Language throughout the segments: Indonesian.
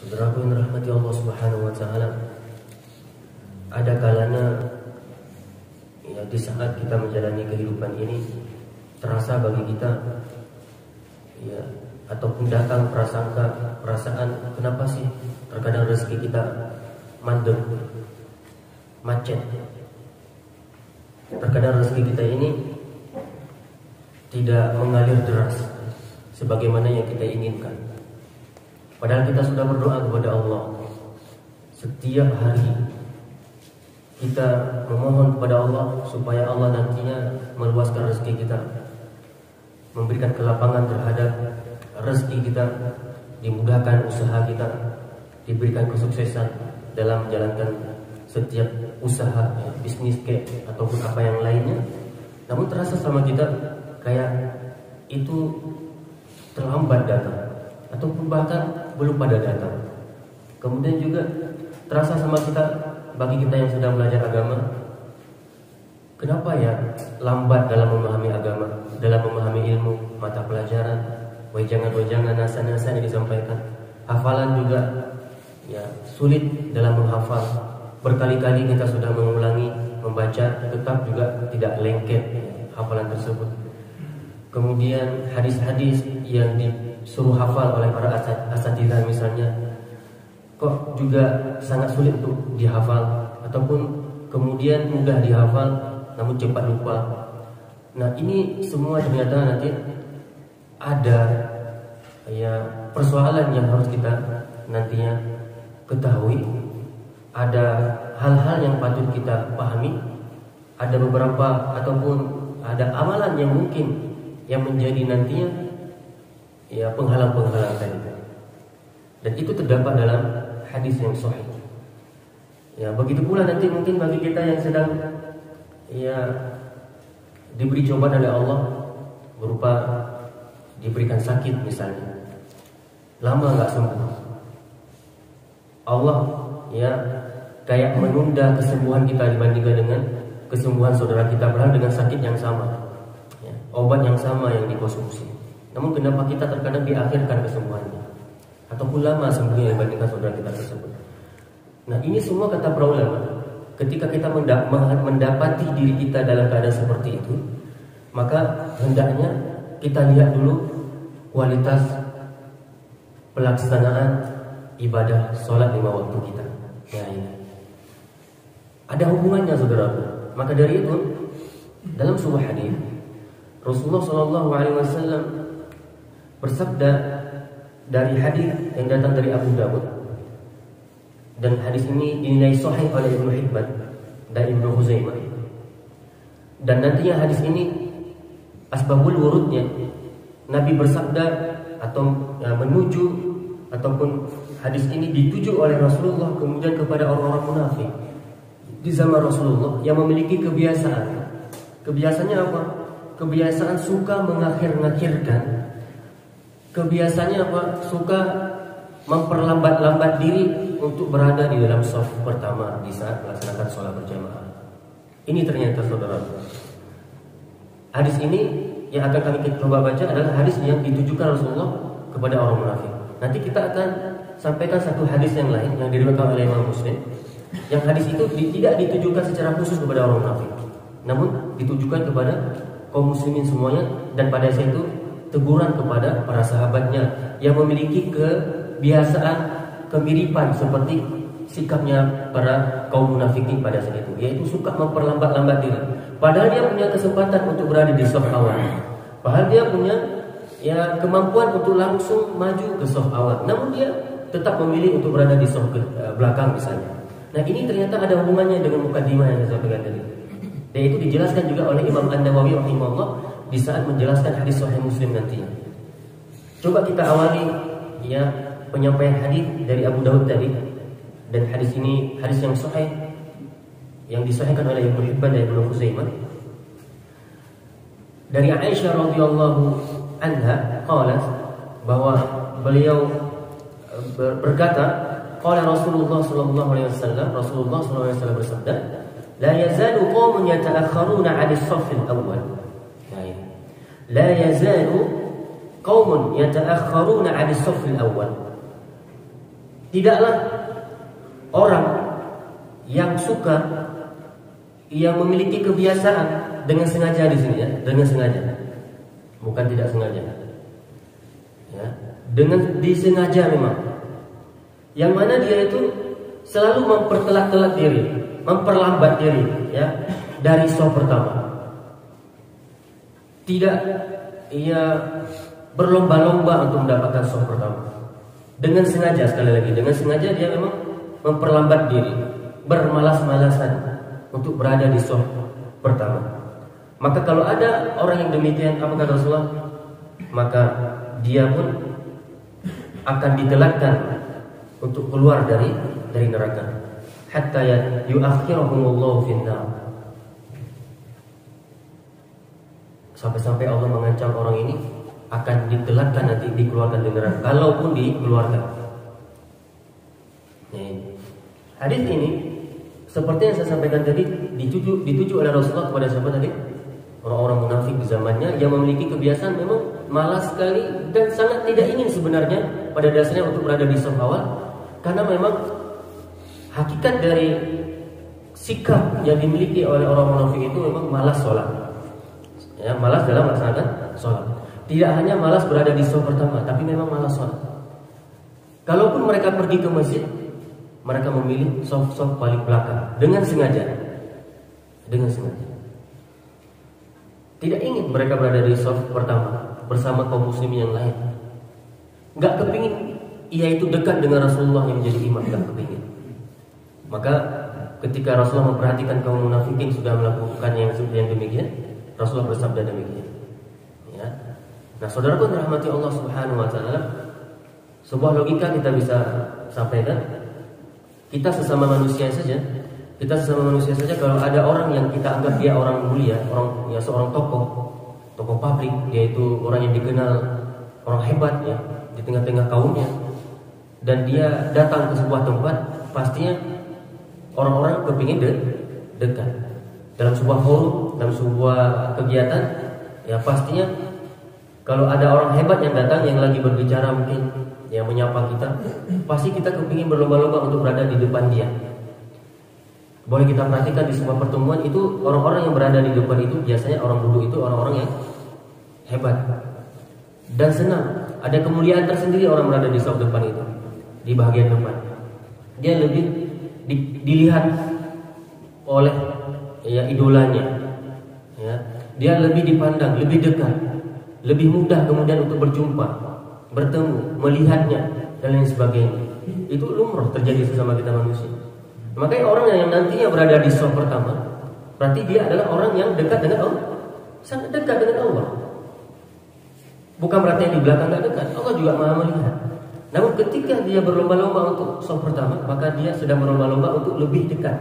Saudaraku yang dirahmati Allah Subhanahu wa taala, ada kalanya ya di saat kita menjalani kehidupan ini terasa bagi kita ya ataupun datang perasaan kenapa sih terkadang rezeki kita mandek, macet. Terkadang rezeki kita ini tidak mengalir deras sebagaimana yang kita inginkan. Padahal kita sudah berdoa kepada Allah setiap hari. Kita memohon kepada Allah supaya Allah nantinya meluaskan rezeki kita, memberikan kelapangan terhadap rezeki kita, dimudahkan usaha kita, diberikan kesuksesan dalam menjalankan setiap usaha, bisnis ataupun apa yang lainnya. Namun terasa sama kita kayak itu terlambat datang, ataupun bahkan belum pada datang. Kemudian juga terasa sama kita, bagi kita yang sedang belajar agama, kenapa ya lambat dalam memahami agama, dalam memahami ilmu, mata pelajaran, wejangan-wejangan, nasihat-nasihat yang disampaikan. Hafalan juga ya sulit dalam menghafal. Berkali-kali kita sudah mengulangi membaca, tetap juga tidak lengket hafalan tersebut. Kemudian hadis-hadis yang disuruh hafal oleh para asatidzah misalnya, kok juga sangat sulit untuk dihafal, ataupun kemudian mudah dihafal namun cepat lupa. Nah, ini semua ternyata nanti ada ya persoalan yang harus kita nantinya ketahui. Ada hal-hal yang patut kita pahami. Ada beberapa ataupun ada amalan yang mungkin yang menjadi nantinya ya penghalang-penghalang tadi. Dan itu terdapat dalam hadis yang sahih. Ya, begitu pula nanti mungkin bagi kita yang sedang ya diberi cobaan oleh Allah berupa diberikan sakit misalnya, lama nggak sembuh. Allah ya kayak menunda kesembuhan kita dibandingkan dengan kesembuhan saudara kita, padahal dengan sakit yang sama, ya, obat yang sama yang dikonsumsi. Namun kenapa kita terkadang diakhirkan kesembuhannya, ataupun lama sembuhnya dibandingkan saudara kita tersebut. Nah, ini semua kata para ulama, ketika kita mendapati diri kita dalam keadaan seperti itu, maka hendaknya kita lihat dulu kualitas pelaksanaan ibadah sholat 5 waktu kita. Ya, ini ada hubungannya saudaraku. Maka dari itu dalam sebuah hadis Rasulullah SAW bersabda dari hadis yang datang dari Abu Dawud, dan hadis ini dinilai sahih oleh Ibnu Hibban dan Ibnu Khuzaimah. Dan nantinya hadis ini asbabul wurudnya Nabi bersabda atau menuju ataupun hadis ini dituju oleh Rasulullah kemudian kepada orang-orang munafik di zaman Rasulullah yang memiliki kebiasaan. Kebiasaannya apa? Kebiasaan suka mengakhir-akhirkan. Kebiasaannya apa? Suka memperlambat-lambat diri untuk berada di dalam shaf pertama di saat melaksanakan sholat berjamaah. Ini ternyata saudara, hadis ini yang akan kami coba baca adalah hadis yang ditujukan Rasulullah kepada orang munafik. Nanti kita akan sampaikan satu hadis yang lain yang diriwayatkan oleh Imam Muslim. Yang hadis itu tidak ditujukan secara khusus kepada orang munafik, namun ditujukan kepada kaum muslimin semuanya. Dan pada saat itu teguran kepada para sahabatnya yang memiliki kebiasaan kemiripan seperti sikapnya para kaum munafikin pada saat itu, yaitu suka memperlambat-lambat diri. Padahal dia punya kesempatan untuk berada di shaf awal. Padahal dia punya ya kemampuan untuk langsung maju ke shaf awal, namun dia tetap memilih untuk berada di shaf belakang misalnya. Nah, ini ternyata ada hubungannya dengan mukadimah yang saya sampaikan tadi. Dan itu dijelaskan juga oleh Imam An-Nawawi rahimahullah di saat menjelaskan hadis Sahih Muslim nantinya. Coba kita awali ya penyampaian hadis dari Abu Dawud tadi. Dan hadis ini hadis yang sahih yang disahihkan oleh Ibnu Hibban dan Ibnu Khuzaimah. Dari Aisyah radhiyallahu anha qalat, bahwa beliau berkata, qala Rasulullah sallallahu alaihi wasallam, Rasulullah sallallahu alaihi wasallam bersabda, la yazalu qaumun yata'akhkharuna 'ala as-saff al-awwal. La yazalu qaumun yata'akhkharuna 'ala as-saff al-awwal. Tidaklah orang yang memiliki kebiasaan dengan sengaja di sini ya, dengan sengaja, bukan tidak sengaja, ya, dengan disengaja memang, yang mana dia itu selalu memperlambat diri, ya, dari shaf pertama. Tidak ia berlomba-lomba untuk mendapatkan shaf pertama. Dengan sengaja, sekali lagi, dengan sengaja dia memang memperlambat diri, bermalas-malasan untuk berada di shaf pertama. Maka kalau ada orang yang demikian, apa kata Rasulullah? Maka dia pun akan ditelatkan untuk keluar dari neraka. Hatta yu'akhirahumullahu finnar. Sampai-sampai Allah mengancam orang ini akan ditelatkan, nanti dikeluarkan dari neraka, kalaupun dikeluarkan. Hadis ini seperti yang saya sampaikan tadi dituju oleh Rasulullah kepada siapa tadi? Orang-orang munafik di zamannya yang memiliki kebiasaan memang malas sekali dan sangat tidak ingin sebenarnya pada dasarnya untuk berada di shaf awal, karena memang hakikat dari sikap yang dimiliki oleh orang munafik itu memang malas sholat, ya, malas dalam melaksanakan sholat. Tidak hanya malas berada di shaf pertama, tapi memang malas sholat. Kalaupun mereka pergi ke masjid, mereka memilih shaf paling belakang dengan sengaja. Tidak ingin mereka berada di shaf pertama bersama kaum muslimin yang lain. Gak kepingin ia itu dekat dengan Rasulullah yang menjadi imam, gak kepingin. Maka ketika Rasulullah memperhatikan kaum munafikin sudah melakukan yang demikian, Rasulullah bersabda demikian. Ya. Nah, saudaraku dirahmati Allah Subhanahu wa taala, sebuah logika kita bisa sampaikan. Kita sesama manusia saja kalau ada orang yang kita anggap dia orang mulia, seorang tokoh publik, yaitu orang yang dikenal, orang hebat ya di tengah-tengah kaumnya, dan dia datang ke sebuah tempat, pastinya orang-orang kepingin dekat. Dalam sebuah forum, dalam sebuah kegiatan, ya pastinya kalau ada orang hebat yang datang yang lagi berbicara mungkin yang menyapa kita, pasti kita kepingin berlomba-lomba untuk berada di depan dia. Boleh kita perhatikan di sebuah pertemuan itu, orang-orang yang berada di depan itu biasanya orang duduk itu orang-orang yang hebat dan senang. Ada kemuliaan tersendiri orang berada di shaf depan itu, di bagian depan. Dia lebih dilihat oleh idolanya, ya. Dia lebih dipandang, lebih dekat, lebih mudah kemudian untuk berjumpa, bertemu, melihatnya dan lain sebagainya. Itu lumrah terjadi sesama kita manusia. Makanya orang yang nantinya berada di shaf pertama, berarti dia adalah orang yang dekat dengan Allah, sangat dekat dengan Allah. Bukan berarti yang di belakang tidak dekat, Allah juga maha melihat. Namun ketika dia berlomba-lomba untuk shaf pertama, maka dia sudah berlomba-lomba untuk lebih dekat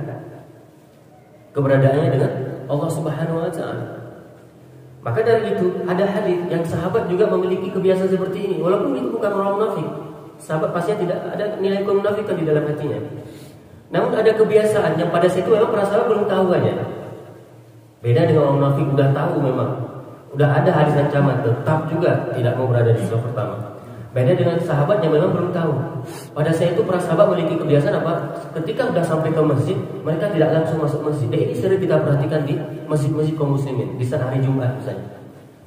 keberadaannya dengan Allah Subhanahu wa taala. Maka dari itu ada hadis yang sahabat juga memiliki kebiasaan seperti ini, walaupun itu bukan orang munafik. Sahabat pastinya tidak ada nilai kemunafikan di dalam hatinya. Namun ada kebiasaan yang pada saat itu memang para sahabat belum tahu aja. Beda dengan orang munafik, udah tahu memang, udah ada hadis ancaman, tetap juga tidak mau berada di shaf pertama. Beda dengan sahabat yang memang belum tahu. Pada saat itu para sahabat memiliki kebiasaan apa? Ketika sudah sampai ke masjid, mereka tidak langsung masuk masjid. Dan ini sering kita perhatikan di masjid-masjid kaum muslimin di saat hari Jumat misalnya.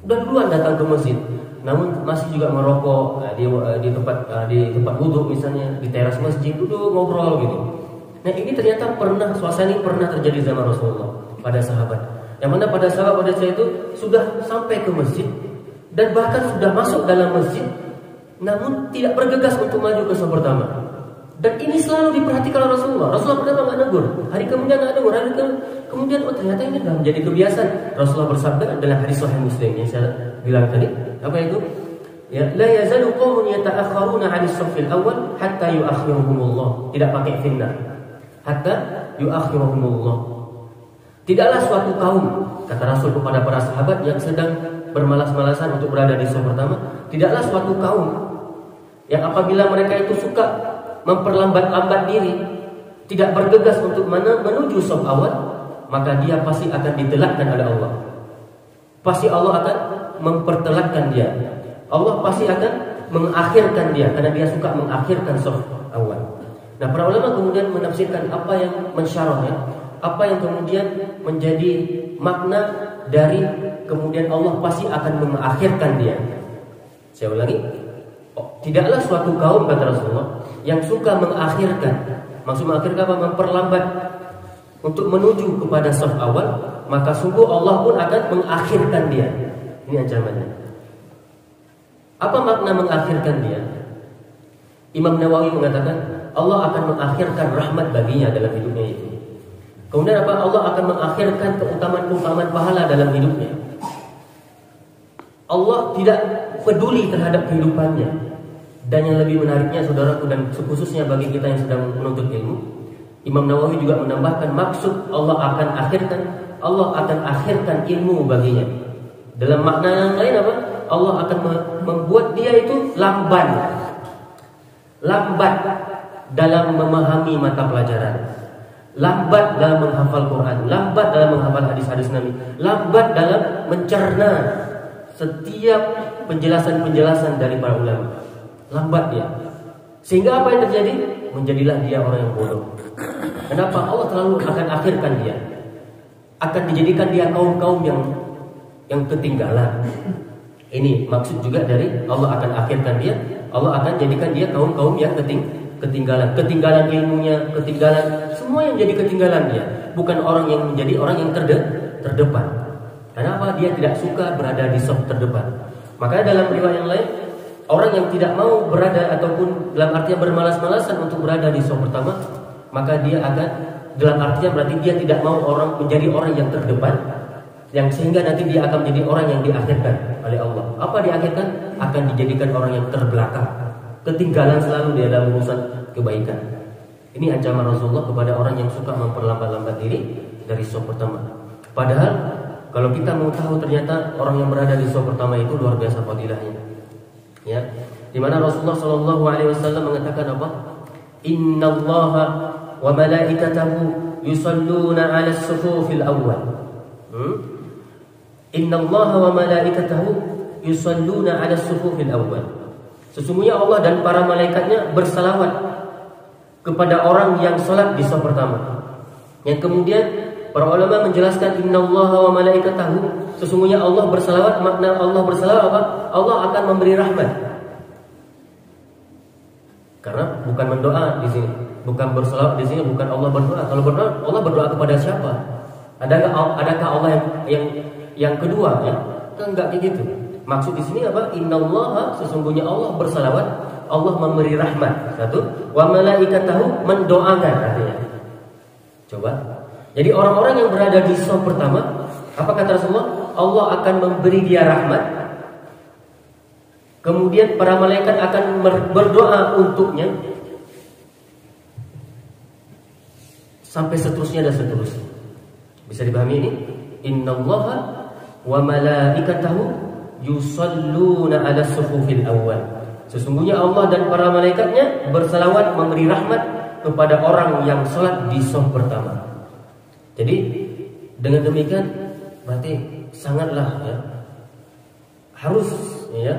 Udah duluan datang ke masjid, namun masih juga merokok di tempat wudhu misalnya, di teras masjid duduk ngobrol gitu. Nah ini ternyata suasana ini pernah terjadi zaman Rasulullah pada sahabat. Yang mana pada sahabat pada saat itu sudah sampai ke masjid dan bahkan sudah masuk dalam masjid, namun tidak bergegas untuk maju ke shaf pertama. Dan ini selalu diperhatikan oleh Rasulullah. Rasulullah pertama nggak negur, hari kemudian nggak negur, hari kemudian ternyata ini sudah menjadi kebiasaan. Rasulullah bersabda dalam hadis Sahih Muslim yang saya bilang tadi, apa itu? Ya, la yazalu qaumun yata'akhkharuna 'ala as-saffil awwal hatta yu'akhiruhumullah. Tidak pakai finna. Hatta yu'akhiruhumullah. Tidaklah suatu kaum, kata Rasul kepada para sahabat yang sedang bermalas-malasan untuk berada di shaf pertama, tidaklah suatu kaum yang apabila mereka itu suka memperlambat-lambat diri, tidak bergegas untuk menuju shaf awal, maka dia pasti akan ditelatkan oleh Allah. Pasti Allah akan mempertelatkan dia. Allah pasti akan mengakhirkan dia, karena dia suka mengakhirkan shaf awal. Nah, para ulama kemudian menafsirkan apa yang mensyarahnya, apa yang kemudian menjadi makna dari kemudian Allah pasti akan mengakhirkan dia. Saya ulangi, tidaklah suatu kaum, kata Rasulullah, yang suka mengakhirkan. Maksud mengakhirkan apa? Memperlambat untuk menuju kepada saf awal, maka sungguh Allah pun akan mengakhirkan dia. Ini ancamannya. Apa makna mengakhirkan dia? Imam Nawawi mengatakan Allah akan mengakhirkan rahmat baginya dalam hidupnya itu. Kemudian apa? Allah akan mengakhirkan keutamaan-keutamaan pahala dalam hidupnya. Allah tidak peduli terhadap kehidupannya. Dan yang lebih menariknya, saudaraku, dan khususnya bagi kita yang sedang menuntut ilmu, Imam Nawawi juga menambahkan maksud Allah akan akhirkan ilmu baginya. Dalam makna yang lain apa? Allah akan membuat dia itu lambat dalam memahami mata pelajaran, lambat dalam menghafal Quran, lambat dalam menghafal hadis-hadis Nabi, lambat dalam mencerna setiap penjelasan-penjelasan dari para ulama. Lambat dia. Sehingga apa yang terjadi? Menjadilah dia orang yang bodoh. Kenapa? Allah terlalu akan akhirkan dia. Akan dijadikan dia kaum-kaum yang ketinggalan. Ini maksud juga dari Allah akan akhirkan dia. Allah akan jadikan dia kaum-kaum yang ketinggalan. Ketinggalan ilmunya, ketinggalan, semua yang jadi ketinggalan dia. Bukan orang yang menjadi orang yang terdepan. Kenapa? Dia tidak suka berada di saf terdepan. Makanya dalam riwayat yang lain, orang yang tidak mau berada ataupun dalam artinya bermalas-malasan untuk berada di saf pertama, maka dia akan, dalam artinya berarti dia tidak mau menjadi orang yang terdepan, yang sehingga nanti dia akan menjadi orang yang diakhirkan oleh Allah. Apa diakhirkan? Akan dijadikan orang yang terbelakang, ketinggalan selalu di dalam urusan kebaikan. Ini ancaman Rasulullah kepada orang yang suka memperlambat-lambat diri dari saf pertama. Padahal kalau kita mau tahu, ternyata orang yang berada di saf pertama itu luar biasa fadilahnya. Ya, di mana Rasulullah Shallallahu Alaihi Wasallam mengatakan apa? Innallaha wa malaikatahu yusalluna 'alas sufufil awwal. Innallaha wa malaikatahu yusalluna 'alas sufufil awwal. Sesungguhnya Allah dan para malaikatnya bersalawat kepada orang yang salat di saf pertama. Yang kemudian para ulama menjelaskan innallaha wa malaikatahu, sesungguhnya Allah bersalawat, makna Allah bersalawat apa? Allah akan memberi rahmat. Karena bukan mendoa di sini, bukan bersalawat di sini, bukan Allah berdoa. Kalau berdoa, Allah berdoa kepada siapa? Adakah Allah yang kedua, ya? Kan enggak kayak gitu. Maksud di sini apa? Innallaha, sesungguhnya Allah bersalawat, Allah memberi rahmat. Satu, wa malaikatahu, mendoakan artinya. Coba. Jadi orang-orang yang berada di saf pertama, apa kata Rasulullah? Allah akan memberi dia rahmat. Kemudian para malaikat akan berdoa untuknya. Sampai seterusnya dan seterusnya. Bisa dipahami ini? Innallaha wa malaikatahu yusalluna 'alas sufufil awwal. Sesungguhnya Allah dan para malaikatnya bersalawat memberi rahmat kepada orang yang salat di saf pertama. Jadi dengan demikian berarti sangatlah, ya, harus, ya,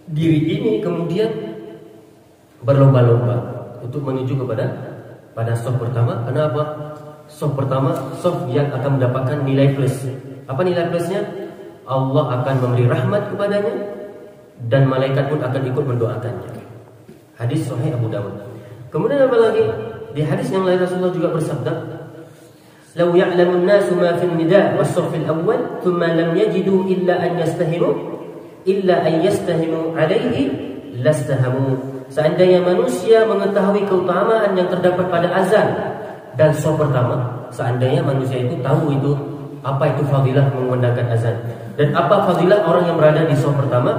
diri ini kemudian berlomba-lomba untuk menuju pada saf pertama. Kenapa? Saf pertama, saf yang akan mendapatkan nilai plus. Apa nilai plusnya? Allah akan memberi rahmat kepadanya dan malaikat pun akan ikut mendoakannya. Hadis Sahih Abu Dawud. Kemudian apa lagi? Di hadis yang lain Rasulullah juga bersabda, "Lau ya'lamun nasu ma fil nida' was-saffil awwal, thumma lam yajidu illa an yastahinu 'alaihi lastahamu." Seandainya manusia mengetahui keutamaan yang terdapat pada azan dan saf pertama, seandainya manusia itu tahu itu apa itu fadilah mengumandangkan azan dan apa fadilah orang yang berada di saf pertama,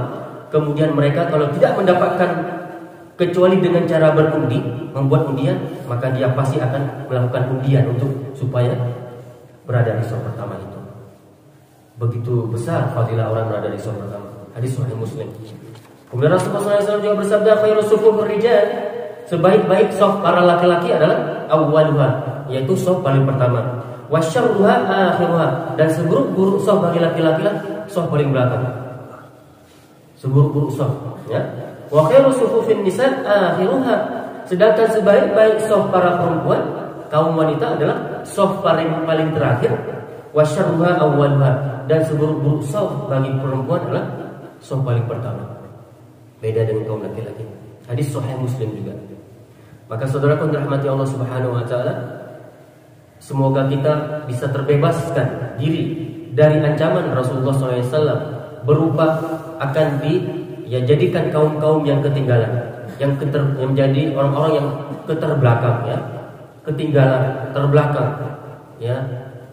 kemudian mereka kalau tidak mendapatkan kecuali dengan cara berundi, membuat undian, maka dia pasti akan melakukan undian untuk supaya berada di saf pertama itu. Begitu besar fadilah orang berada di saf pertama. Hadis Sahih Muslim. Kemudian Rasulullah SAW juga bersabda, khairus sufufur rijal, sebaik-baik saf para laki-laki adalah awwaluha, yaitu saf paling pertama. Wasyarruha akhiruha, dan seburuk-buruk saf bagi laki-laki lah saf paling belakang. Seburuk-buruk saf, ya. Wa khairu sufufin nisa akhiruha, Sedangkan sebaik-baik soft para perempuan, kaum wanita adalah soft paling terakhir. Wasyarruha awwaluha, dan seburuk-buruk soft bagi perempuan adalah soft paling pertama. Beda dengan kaum laki-laki. Hadis sahih Muslim juga. Maka saudaraku dirahmati Allah Subhanahu wa taala, semoga kita bisa terbebaskan diri dari ancaman Rasulullah SAW berupa akan dijadikan kaum-kaum yang ketinggalan, yang menjadi orang-orang yang keterbelakang, ya, ketinggalan, terbelakang, ya,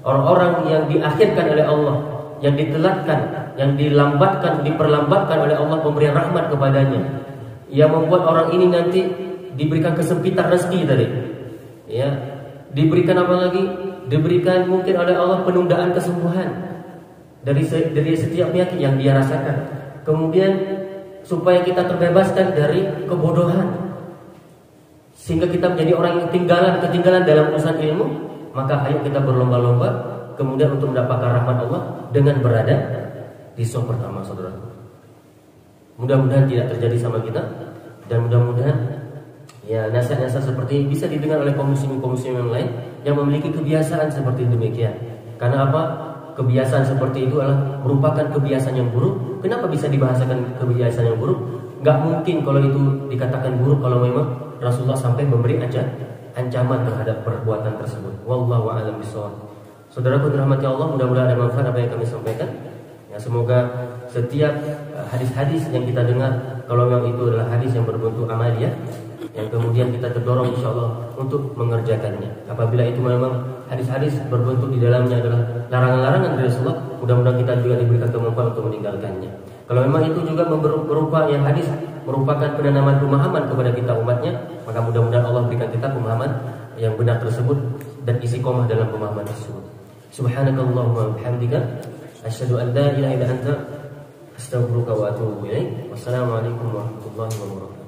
orang-orang yang diakhirkan oleh Allah, yang ditelatkan, yang diperlambatkan oleh Allah pemberian rahmat kepadanya, yang membuat orang ini nanti diberikan kesempitan rezeki tadi, ya, diberikan apa lagi? Diberikan mungkin oleh Allah penundaan kesembuhan dari setiap penyakit yang dia rasakan. Kemudian supaya kita terbebaskan dari kebodohan, sehingga kita menjadi orang yang ketinggalan dalam urusan ilmu, maka ayo kita berlomba-lomba kemudian untuk mendapatkan rahmat Allah dengan berada di soft pertama, saudara. Mudah-mudahan tidak terjadi sama kita, dan mudah-mudahan ya nasihat-nasihat seperti ini bisa didengar oleh kaum muslimin yang lain yang memiliki kebiasaan seperti demikian. Karena apa? Kebiasaan seperti itu adalah merupakan kebiasaan yang buruk. Kenapa bisa dibahasakan kebiasaan yang buruk? Gak mungkin kalau itu dikatakan buruk kalau memang Rasulullah sampai memberi ancaman terhadap perbuatan tersebut. Wallahu a'lam bishawab. Saudaraku dirahmati Allah, mudah-mudahan ada manfaat apa yang kami sampaikan. Ya, semoga setiap hadis-hadis yang kita dengar, kalau memang itu adalah hadis yang berbentuk amaliyah, yang kemudian kita terdorong insyaallah untuk mengerjakannya. Apabila itu memang hadis-hadis berbentuk di dalamnya adalah larangan-larangan dari Rasulullah, mudah-mudahan kita juga diberikan kemampuan untuk meninggalkannya. Kalau memang itu juga berupa yang hadis merupakan penanaman pemahaman kepada kita umatnya, maka mudah-mudahan Allah berikan kita pemahaman yang benar tersebut dan istiqomah dalam pemahaman tersebut. Subhanakallahumma wa bihamdika asyhadu an la ilaha illa anta astaghfiruka wa atubu ilaik. Wassalamualaikum warahmatullahi wabarakatuh.